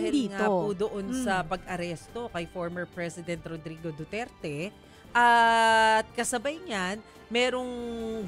dahil dito. nga po doon sa pag-aresto kay former President Rodrigo Duterte at kasabay niyan, merong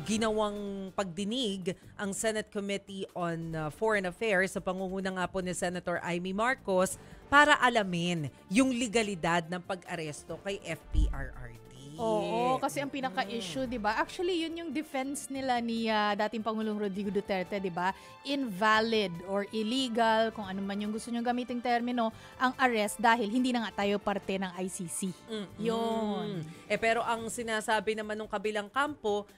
ginawang pagdinig ang Senate Committee on Foreign Affairs sa pangunguna nga po ni Senator Amy Marcos para alamin yung legalidad ng pag-aresto kay FPRRD. Oo, kasi ang pinaka-issue, 'di ba? Actually, yun yung defense nila ni dating Pangulong Rodrigo Duterte, 'di ba? Invalid or illegal, kung ano man yung gusto nyong gamiting termino, ang arrest dahil hindi na nga tayo parte ng ICC. Yun. Pero ang sinasabi naman ng kabilang kampo,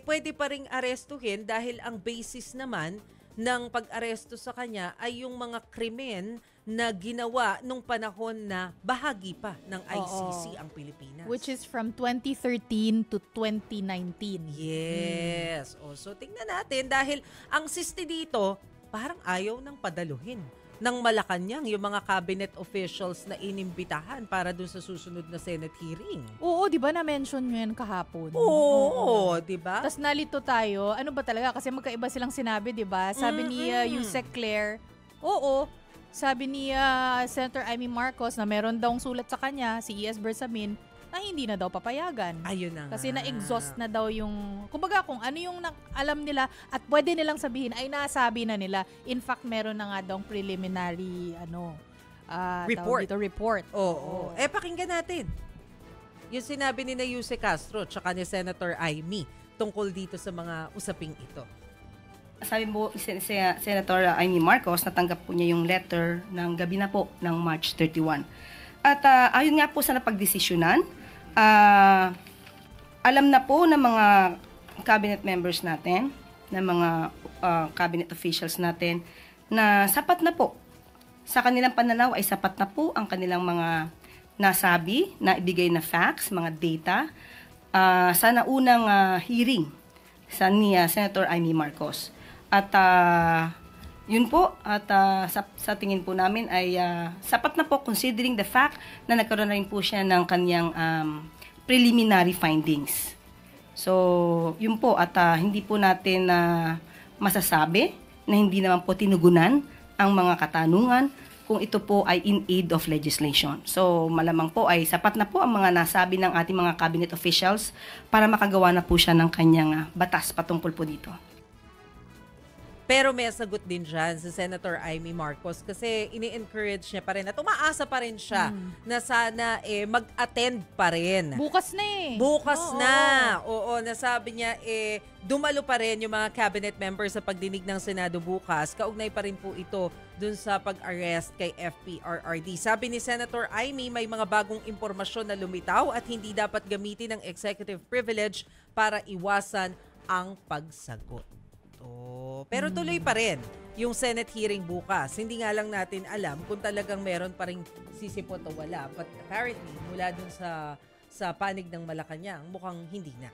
pwede pa ring arestuhin dahil ang basis naman ng pag-aresto sa kanya ay yung mga krimen na ginawa nung panahon na bahagi pa ng ICC ang Pilipinas. Which is from 2013 to 2019. Yes. So tingnan natin dahil ang siste dito, parang ayaw nang padaluhin ng Malacanang yung mga cabinet officials na inimbitahan para dun sa susunod na Senate hearing. Oo, 'di ba na-mention nyo yan kahapon? Oo, 'di ba? Tapos nalito tayo, ano ba talaga? Kasi magkaiba silang sinabi, 'di ba? Sabi ni Yusek Claire, oo. Sabi ni Senator Amy Marcos na meron daw sulat sa kanya, si E.S. Bersamin, na hindi na daw papayagan. Ayun na Kasi nga. na-exhaust na daw yung, kumbaga kung ano yung alam nila at pwede nilang sabihin ay nasabi na nila. In fact, meron na nga daw preliminary report. Oo. Pakinggan natin. Yung sinabi ni na Yuse Castro tsaka ni Senator Amy tungkol dito sa mga usaping ito. Sabi po Senator Amy Marcos, natanggap po niya yung letter ng gabi na po ng March 31. At ayon nga po sa napagdesisyonan, alam na po ng mga cabinet members natin, ng mga cabinet officials natin, na sapat na po. Sa kanilang pananaw ay sapat na po ang kanilang mga nasabi, na ibigay na facts, mga data, sa naunang hearing ni Senator Amy Marcos. At yun po, at sa tingin po namin ay sapat na po considering the fact na nagkaroon na rin po siya ng kanyang preliminary findings. So, yun po, at hindi po natin masasabi na hindi naman po tinugunan ang mga katanungan kung ito po ay in aid of legislation. So, malamang po ay sapat na po ang mga nasabi ng ating mga cabinet officials para makagawa na po siya ng kanyang batas patungkol po dito. Pero may sagot din dyan si Senator Amy Marcos kasi ini-encourage niya pa rin at umaasa pa rin siya na sana mag-attend pa rin. Bukas na eh. Bukas na. Oo, nasabi niya dumalo pa rin yung mga cabinet members sa pagdinig ng Senado bukas. Kaugnay pa rin po ito dun sa pag-arrest kay FPRRD. Sabi ni Senator Amy, may mga bagong impormasyon na lumitaw at hindi dapat gamitin ng executive privilege para iwasan ang pagsagot. Pero tuloy pa rin yung Senate hearing bukas. Hindi nga lang natin alam kung talagang meron pa rin sisipot o wala. But apparently, mula dun sa panig ng Malacanang, mukhang hindi na.